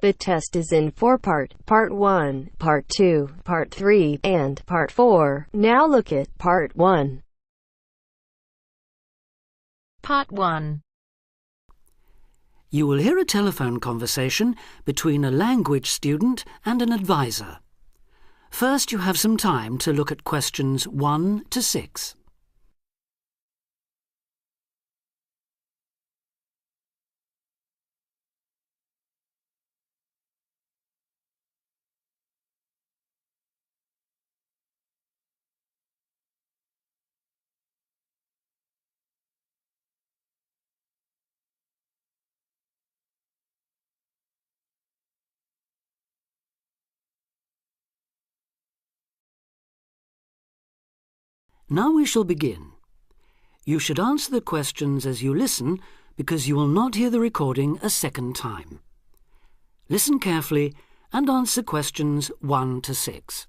The test is in 4 parts: Part 1, Part 2, Part 3, and Part 4. Now look at Part 1. Part 1. You will hear a telephone conversation between a language student and an advisor. First, you have some time to look at questions 1 to 6. Now we shall begin. You should answer the questions as you listen because you will not hear the recording a second time. Listen carefully and answer questions 1 to 6.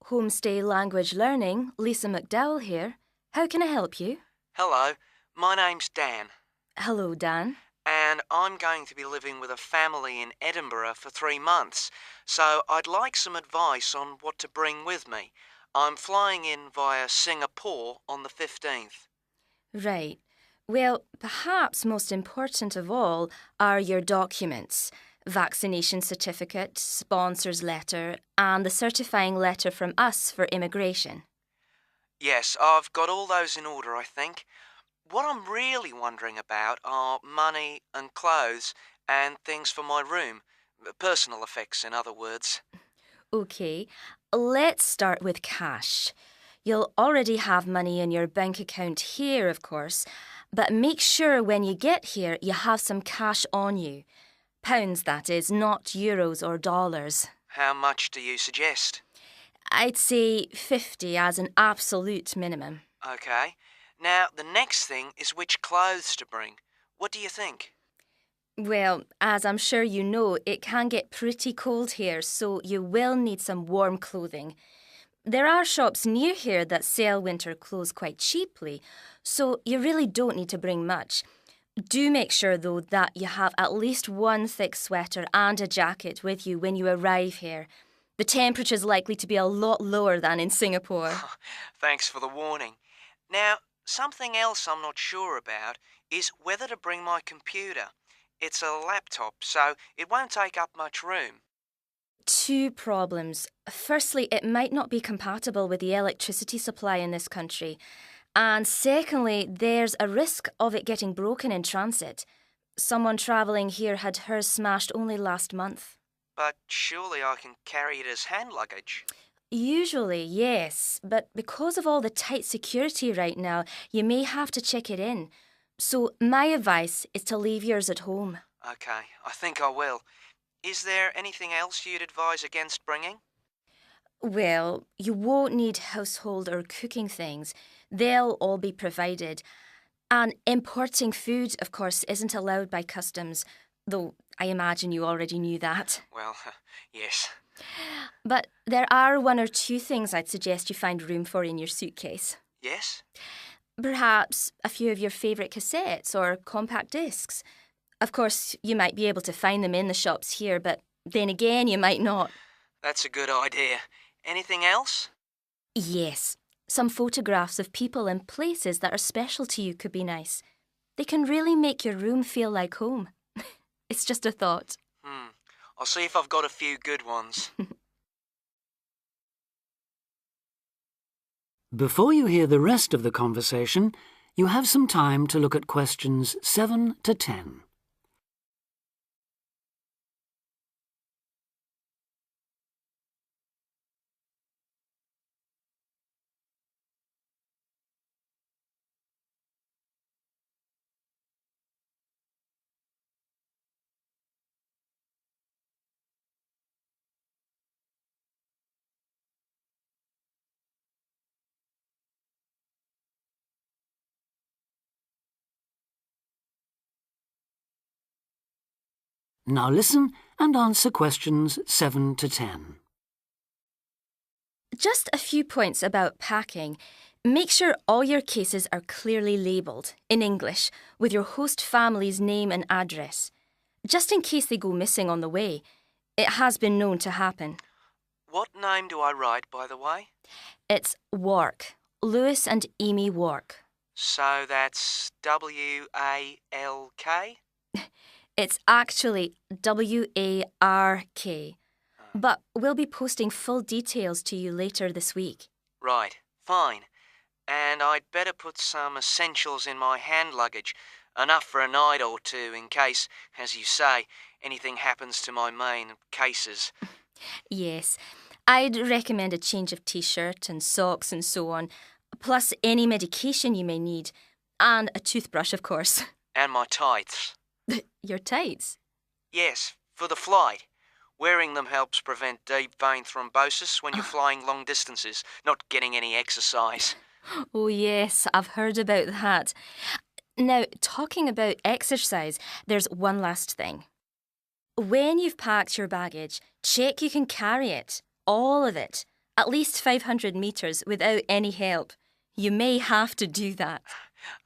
Homestay Language Learning, Lisa McDowell here. How can I help you? Hello, my name's Dan, Hello, Dan. and I'm going to be living with a family in Edinburgh for 3 months, so I'd like some advice on what to bring with me. I'm flying in via Singapore on the 15th. Right. Well, perhaps most important of all are your documents: vaccination certificate, sponsor's letter, and the certifying letter from us for immigration. Yes, I've got all those in order, I think. What I'm really wondering about are money and clothes and things for my room. Personal effects, in other words. OK, let's start with cash. You'll already have money in your bank account here, of course, but make sure when you get here you have some cash on you. Pounds, that is, not euros or dollars. How much do you suggest? I'd say 50 as an absolute minimum. OK. Now, the next thing is which clothes to bring. What do you think? Well, as I'm sure you know, it can get pretty cold here, so you will need some warm clothing. There are shops near here that sell winter clothes quite cheaply, so you really don't need to bring much. Do make sure, though, that you have at least one thick sweater and a jacket with you when you arrive here. The temperature's likely to be a lot lower than in Singapore. Thanks for the warning. Now, something else I'm not sure about is whether to bring my computer. It's a laptop, so it won't take up much room. 2 problems. Firstly, it might not be compatible with the electricity supply in this country. And secondly, there's a risk of it getting broken in transit. Someone travelling here had hers smashed only last month. But surely I can carry it as hand luggage. Usually, yes, but because of all the tight security right now, you may have to check it in. So my advice is to leave yours at home. OK, I think I will. Is there anything else you'd advise against bringing? Well, you won't need household or cooking things. They'll all be provided. And importing food, of course, isn't allowed by customs, though I imagine you already knew that. Well, yes. But there are 1 or 2 things I'd suggest you find room for in your suitcase. Yes? Perhaps a few of your favourite cassettes or compact discs. Of course, you might be able to find them in the shops here, but then again, you might not. That's a good idea. Anything else? Yes, some photographs of people and places that are special to you could be nice. They can really make your room feel like home. It's just a thought. I'll see if I've got a few good ones. Before you hear the rest of the conversation, you have some time to look at questions 7 to 10. Now listen and answer questions 7 to 10. Just a few points about packing. Make sure all your cases are clearly labelled, in English, with your host family's name and address. just in case they go missing on the way. It has been known to happen. What name do I write, by the way? It's Wark. Lewis and Amy Wark. So that's W-A-L-K? It's actually W-A-R-K. But we'll be posting full details to you later this week. Right, fine. And I'd better put some essentials in my hand luggage, enough for a night or two in case, as you say, anything happens to my main cases. Yes, I'd recommend a change of t-shirt and socks and so on, plus any medication you may need, and a toothbrush, of course. And my tights. Your tights? Yes, for the flight. Wearing them helps prevent deep vein thrombosis when you're flying long distances, not getting any exercise. Oh yes, I've heard about that. Now, talking about exercise, there's one last thing. When you've packed your baggage, check you can carry it, all of it, at least 500 metres without any help. You may have to do that.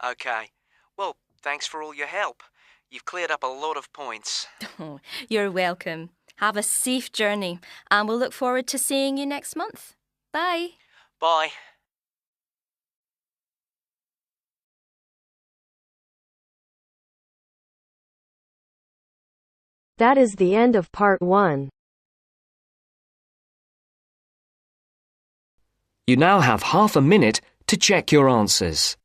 OK. Well, thanks for all your help. You've cleared up a lot of points. Oh, you're welcome. Have a safe journey, and we'll look forward to seeing you next month. Bye. Bye. That is the end of part 1. You now have half a minute to check your answers.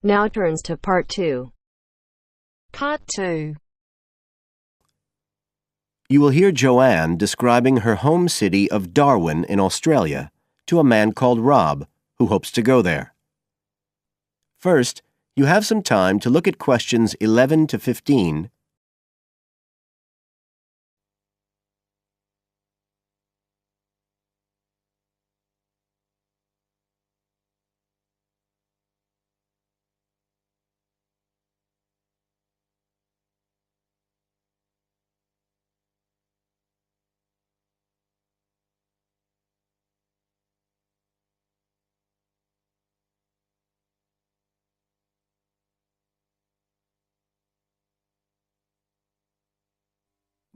Now turns to part 2. Part 2. You will hear Joanne describing her home city of Darwin in Australia to a man called Rob, who hopes to go there. First, you have some time to look at questions 11 to 15.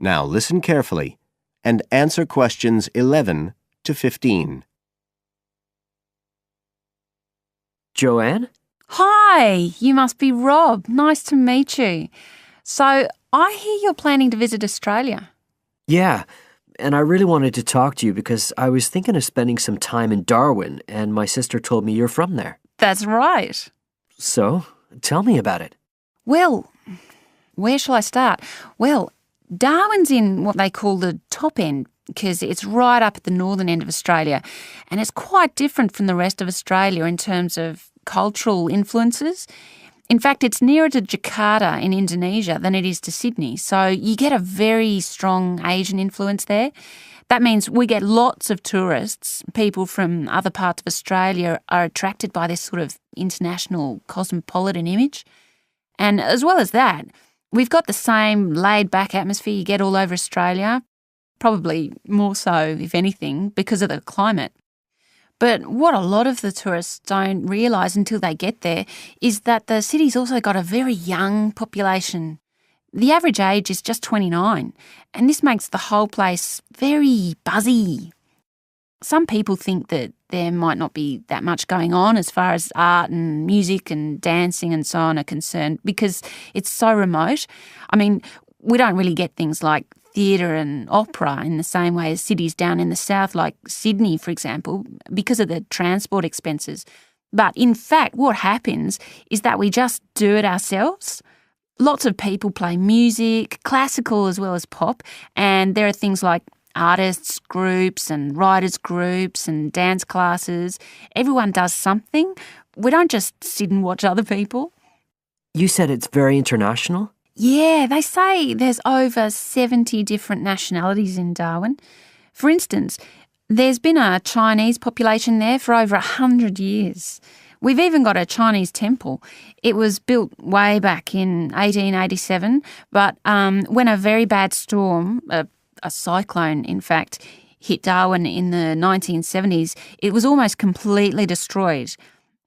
Now listen carefully and answer questions 11 to 15. Joanne? Hi, you must be Rob. Nice to meet you. So, I hear you're planning to visit Australia. Yeah, and I really wanted to talk to you because I was thinking of spending some time in Darwin, and my sister told me you're from there. That's right. So, tell me about it. Well, where shall I start? Well, Darwin's in what they call the top end because it's right up at the northern end of Australia, and it's quite different from the rest of Australia in terms of cultural influences. In fact, it's nearer to Jakarta in Indonesia than it is to Sydney, so you get a very strong Asian influence there. That means we get lots of tourists. People from other parts of Australia are attracted by this sort of international cosmopolitan image. And as well as that, we've got the same laid-back atmosphere you get all over Australia, probably more so, if anything, because of the climate. But what a lot of the tourists don't realise until they get there is that the city's also got a very young population. The average age is just 29, and this makes the whole place very buzzy. Some people think that there might not be that much going on as far as art and music and dancing and so on are concerned because it's so remote. I mean, we don't really get things like theatre and opera in the same way as cities down in the south like Sydney, for example, because of the transport expenses. But in fact, what happens is that we just do it ourselves. Lots of people play music, classical as well as pop, and there are things like artists groups and writers groups and dance classes. Everyone does something. We don't just sit and watch other people. You said it's very international? Yeah, they say there's over 70 different nationalities in Darwin. For instance, there's been a Chinese population there for over 100 years. We've even got a Chinese temple. It was built way back in 1887, but when a very bad storm, a cyclone in fact, hit Darwin in the 1970s, it was almost completely destroyed.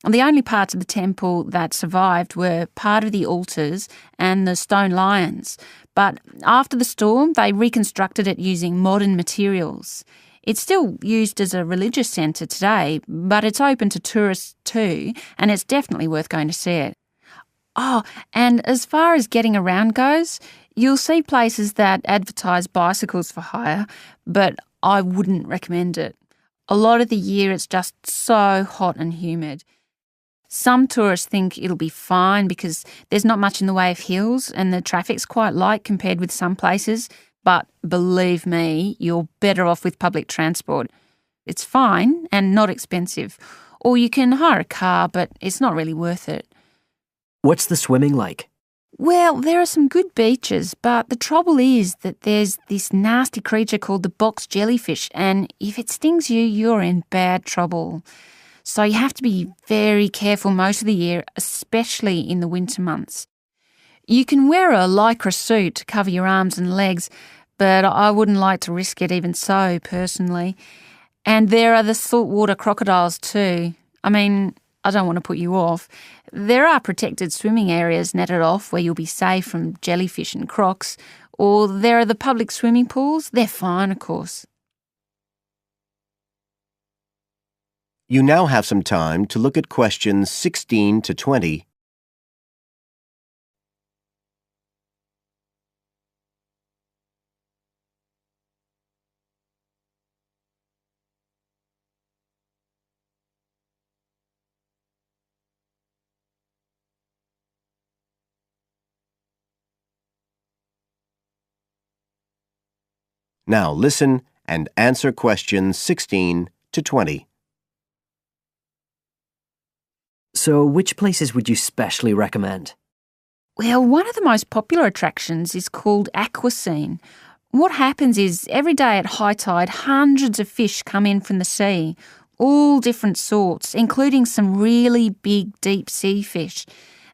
The only parts of the temple that survived were part of the altars and the stone lions. But after the storm, they reconstructed it using modern materials. It's still used as a religious centre today, but it's open to tourists too, and it's definitely worth going to see it. Oh, and as far as getting around goes, you'll see places that advertise bicycles for hire, but I wouldn't recommend it. A lot of the year it's just so hot and humid. Some tourists think it'll be fine because there's not much in the way of hills and the traffic's quite light compared with some places, but believe me, you're better off with public transport. It's fine and not expensive. Or you can hire a car, but it's not really worth it. What's the swimming like? Well, there are some good beaches, but the trouble is that there's this nasty creature called the box jellyfish, and if it stings you, you're in bad trouble. So you have to be very careful most of the year, especially in the winter months. You can wear a lycra suit to cover your arms and legs, but I wouldn't like to risk it even so, personally. And there are the saltwater crocodiles too. I mean, I don't want to put you off. There are protected swimming areas netted off where you'll be safe from jellyfish and crocs, or there are the public swimming pools. They're fine, of course. You now have some time to look at questions 16 to 20. Now listen and answer questions 16 to 20. So, which places would you specially recommend? Well, one of the most popular attractions is called Aquascene. What happens is every day at high tide, hundreds of fish come in from the sea, all different sorts, including some really big deep sea fish.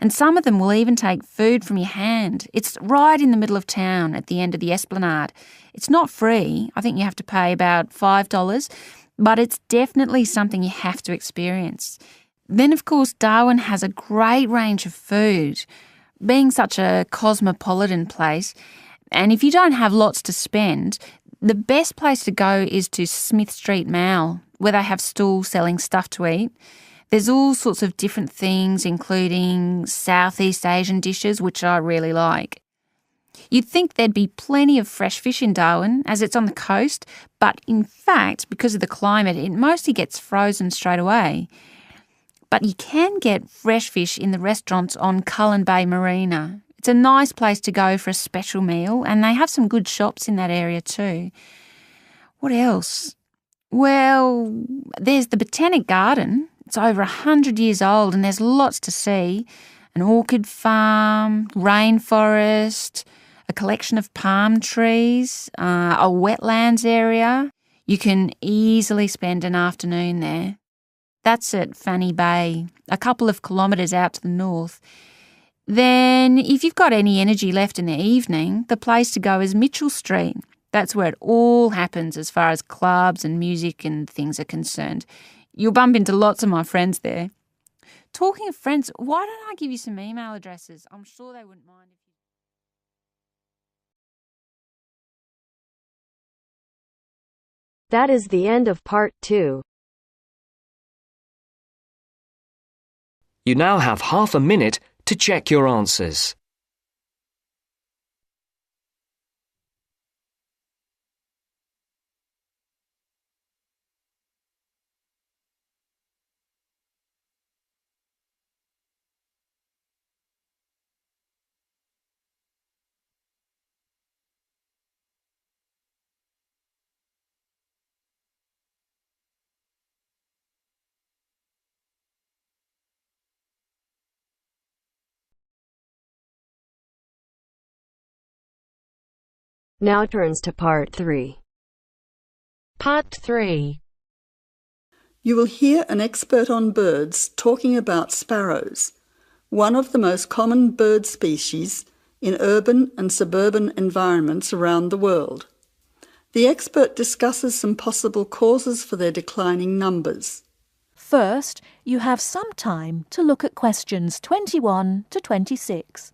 And some of them will even take food from your hand. It's right in the middle of town at the end of the esplanade. It's not free. I think you have to pay about $5, but it's definitely something you have to experience. Then, of course, Darwin has a great range of food, being such a cosmopolitan place. And if you don't have lots to spend, the best place to go is to Smith Street Mall, where they have stalls selling stuff to eat. There's all sorts of different things, including Southeast Asian dishes, which I really like. You'd think there'd be plenty of fresh fish in Darwin, as it's on the coast, but in fact, because of the climate, it mostly gets frozen straight away. But you can get fresh fish in the restaurants on Cullen Bay Marina. It's a nice place to go for a special meal, and they have some good shops in that area too. What else? Well, there's the Botanic Garden. It's over 100 years old and there's lots to see. An orchid farm, rainforest, a collection of palm trees, a wetlands area. You can easily spend an afternoon there. That's at Fanny Bay, a couple of kilometres out to the north. Then, if you've got any energy left in the evening, the place to go is Mitchell Street. That's where it all happens as far as clubs and music and things are concerned. You'll bump into lots of my friends there. Talking of friends, why don't I give you some email addresses? I'm sure they wouldn't mind if you... That is the end of part 2. You now have half a minute to check your answers. Now turns to Part 3. Part 3. You will hear an expert on birds talking about sparrows, one of the most common bird species in urban and suburban environments around the world. The expert discusses some possible causes for their declining numbers. First, you have some time to look at questions 21 to 26.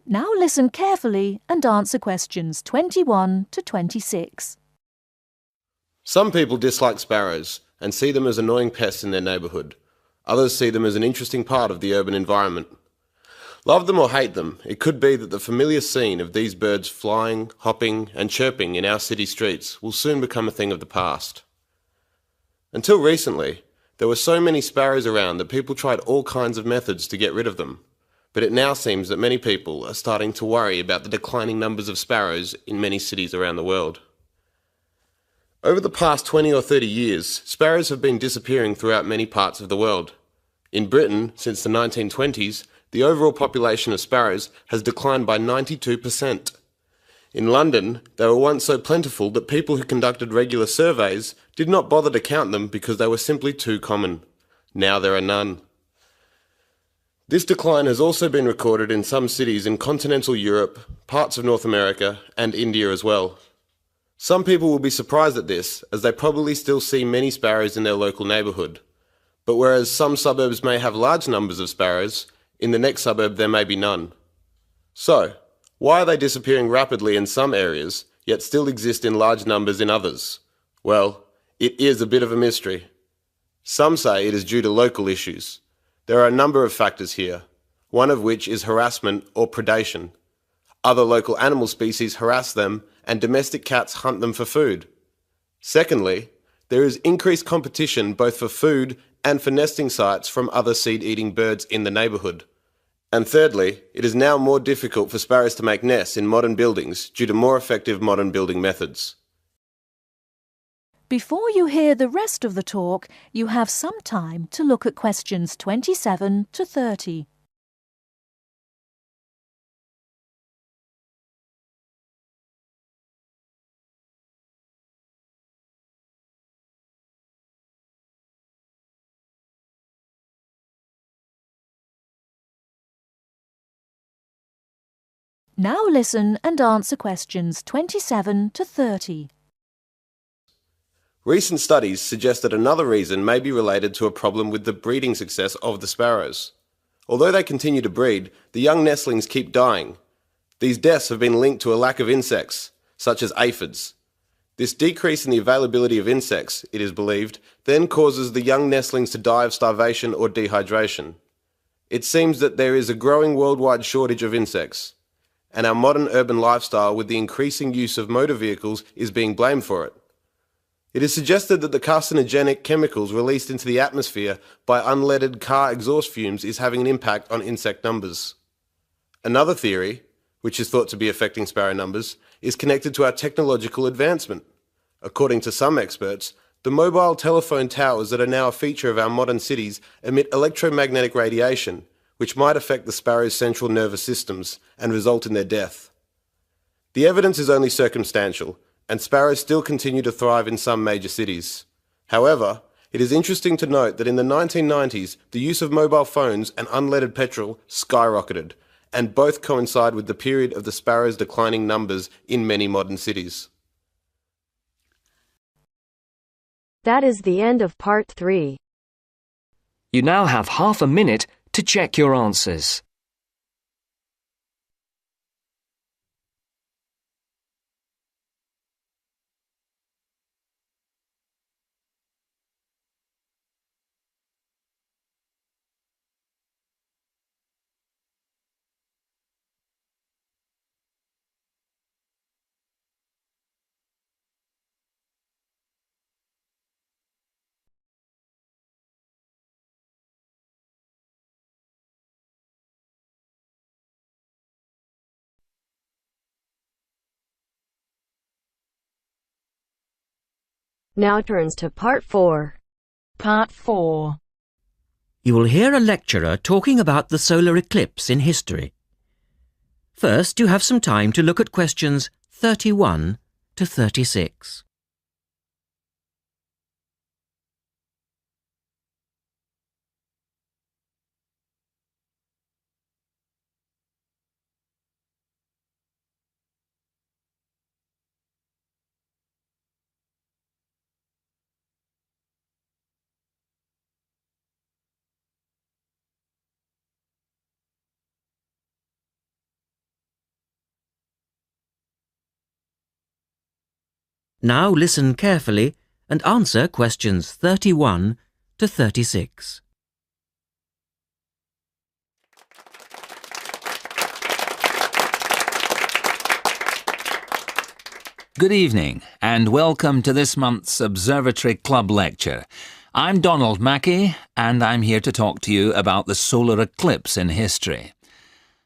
Now listen carefully and answer questions 21 to 26. Some people dislike sparrows and see them as annoying pests in their neighbourhood. Others see them as an interesting part of the urban environment. Love them or hate them, it could be that the familiar scene of these birds flying, hopping and chirping in our city streets will soon become a thing of the past. Until recently, there were so many sparrows around that people tried all kinds of methods to get rid of them. But it now seems that many people are starting to worry about the declining numbers of sparrows in many cities around the world. Over the past 20 or 30 years, sparrows have been disappearing throughout many parts of the world. In Britain, since the 1920s, the overall population of sparrows has declined by 92%. In London, they were once so plentiful that people who conducted regular surveys did not bother to count them because they were simply too common. Now there are none. This decline has also been recorded in some cities in continental Europe, parts of North America, and India as well. Some people will be surprised at this, as they probably still see many sparrows in their local neighbourhood. But whereas some suburbs may have large numbers of sparrows, in the next suburb there may be none. So, why are they disappearing rapidly in some areas, yet still exist in large numbers in others? Well, it is a bit of a mystery. Some say it is due to local issues. There are a number of factors here, one of which is harassment or predation. Other local animal species harass them and domestic cats hunt them for food. Secondly, there is increased competition both for food and for nesting sites from other seed-eating birds in the neighbourhood. And thirdly, it is now more difficult for sparrows to make nests in modern buildings due to more effective modern building methods. Before you hear the rest of the talk, you have some time to look at questions 27 to 30. Now listen and answer questions 27 to 30. Recent studies suggest that another reason may be related to a problem with the breeding success of the sparrows. Although they continue to breed, the young nestlings keep dying. These deaths have been linked to a lack of insects, such as aphids. This decrease in the availability of insects, it is believed, then causes the young nestlings to die of starvation or dehydration. It seems that there is a growing worldwide shortage of insects, and our modern urban lifestyle with the increasing use of motor vehicles is being blamed for it. It is suggested that the carcinogenic chemicals released into the atmosphere by unleaded car exhaust fumes is having an impact on insect numbers. Another theory, which is thought to be affecting sparrow numbers, is connected to our technological advancement. According to some experts, the mobile telephone towers that are now a feature of our modern cities emit electromagnetic radiation, which might affect the sparrow's central nervous systems and result in their death. The evidence is only circumstantial, and sparrows still continue to thrive in some major cities. However, it is interesting to note that in the 1990s, the use of mobile phones and unleaded petrol skyrocketed, and both coincide with the period of the sparrows' declining numbers in many modern cities. That is the end of Part 3. You now have half a minute to check your answers. Now turns to Part 4. Part 4. You will hear a lecturer talking about the solar eclipse in history. First, you have some time to look at questions 31 to 36. Now listen carefully and answer questions 31 to 36. Good evening and welcome to this month's Observatory Club lecture. I'm Donald Mackey and I'm here to talk to you about the solar eclipse in history.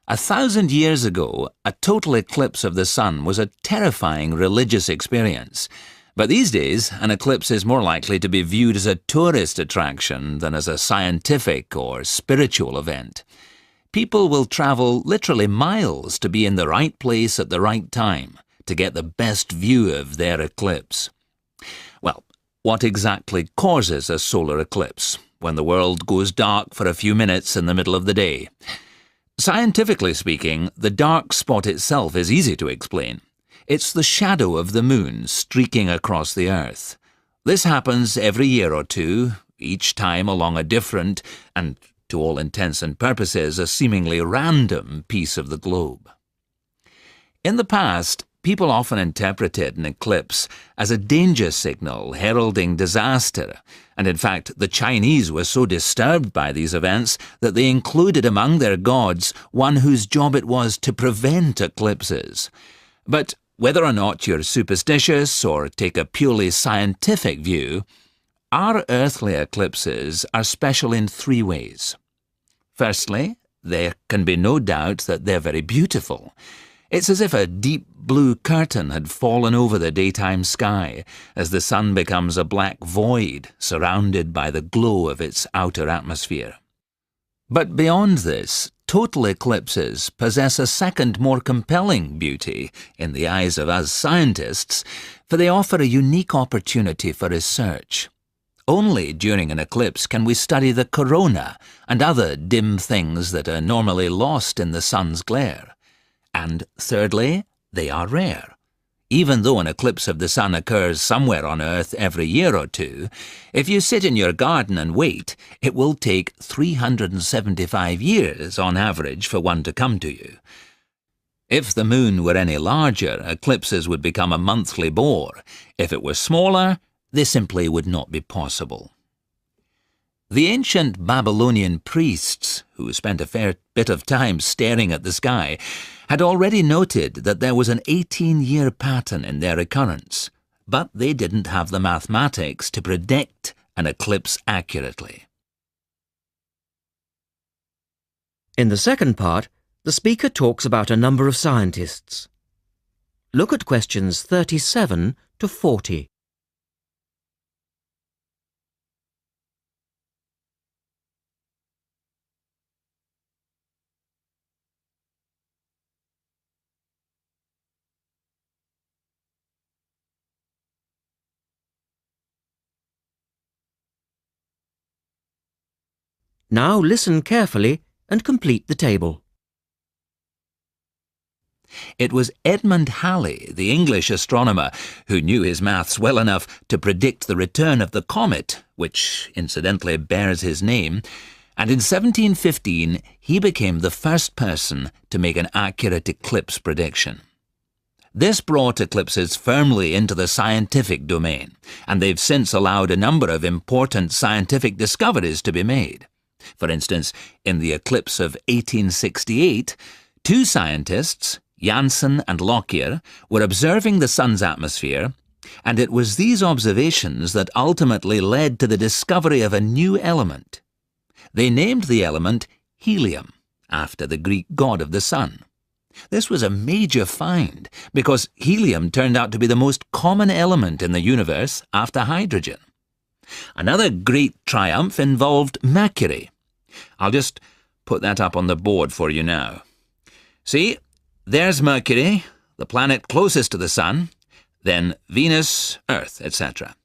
1,000 years ago, a total eclipse of the sun was a terrifying religious experience. But these days, an eclipse is more likely to be viewed as a tourist attraction than as a scientific or spiritual event. People will travel literally miles to be in the right place at the right time to get the best view of their eclipse. Well, what exactly causes a solar eclipse when the world goes dark for a few minutes in the middle of the day? Scientifically speaking, the dark spot itself is easy to explain. It's the shadow of the moon streaking across the Earth. This happens every year or two, each time along a different, and to all intents and purposes, a seemingly random piece of the globe. In the past, people often interpreted an eclipse as a danger signal heralding disaster, and in fact the Chinese were so disturbed by these events that they included among their gods one whose job it was to prevent eclipses. But whether or not you're superstitious or take a purely scientific view, our earthly eclipses are special in three ways. Firstly, there can be no doubt that they're very beautiful. It's as if a deep blue curtain had fallen over the daytime sky as the sun becomes a black void surrounded by the glow of its outer atmosphere. But beyond this, total eclipses possess a second, more compelling beauty in the eyes of us scientists, for they offer a unique opportunity for research. Only during an eclipse can we study the corona and other dim things that are normally lost in the sun's glare. And thirdly, they are rare. Even though an eclipse of the sun occurs somewhere on Earth every year or two, if you sit in your garden and wait, it will take 375 years on average for one to come to you. If the moon were any larger, eclipses would become a monthly bore. If it were smaller, they simply would not be possible. The ancient Babylonian priests, who spent a fair bit of time staring at the sky, had already noted that there was an 18-year pattern in their occurrence, but they didn't have the mathematics to predict an eclipse accurately. In the second part, the speaker talks about a number of scientists. Look at questions 37 to 40. Now listen carefully and complete the table. It was Edmund Halley, the English astronomer, who knew his maths well enough to predict the return of the comet, which incidentally bears his name, and in 1715 he became the first person to make an accurate eclipse prediction. This brought eclipses firmly into the scientific domain, and they've since allowed a number of important scientific discoveries to be made. For instance, in the eclipse of 1868, two scientists, Janssen and Lockyer, were observing the sun's atmosphere, and it was these observations that ultimately led to the discovery of a new element. They named the element helium, after the Greek god of the sun. This was a major find because helium turned out to be the most common element in the universe after hydrogen. Another great triumph involved Mercury. I'll just put that up on the board for you now. See, there's Mercury, the planet closest to the Sun, then Venus, Earth, etc.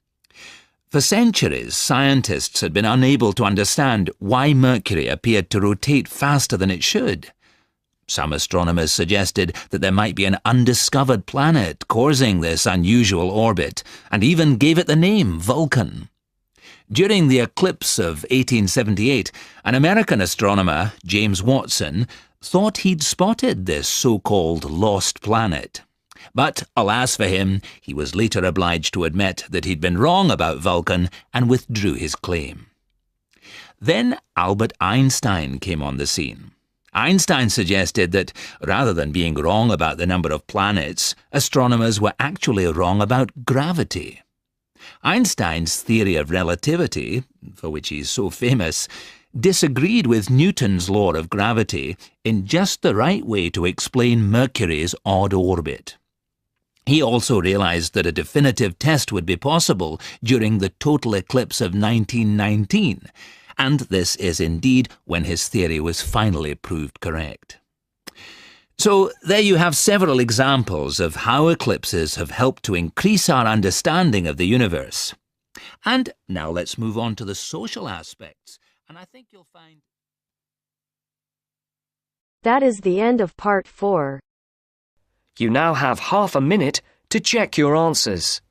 For centuries, scientists had been unable to understand why Mercury appeared to rotate faster than it should. Some astronomers suggested that there might be an undiscovered planet causing this unusual orbit, and even gave it the name Vulcan. During the eclipse of 1878, an American astronomer, James Watson, thought he'd spotted this so-called lost planet. But, alas for him, he was later obliged to admit that he'd been wrong about Vulcan and withdrew his claim. Then Albert Einstein came on the scene. Einstein suggested that, rather than being wrong about the number of planets, astronomers were actually wrong about gravity. Einstein's theory of relativity, for which he's so famous, disagreed with Newton's law of gravity in just the right way to explain Mercury's odd orbit. He also realised that a definitive test would be possible during the total eclipse of 1919, and this is indeed when his theory was finally proved correct. So there you have several examples of how eclipses have helped to increase our understanding of the universe. And now let's move on to the social aspects, and I think you'll find... That is the end of part 4. You now have half a minute to check your answers.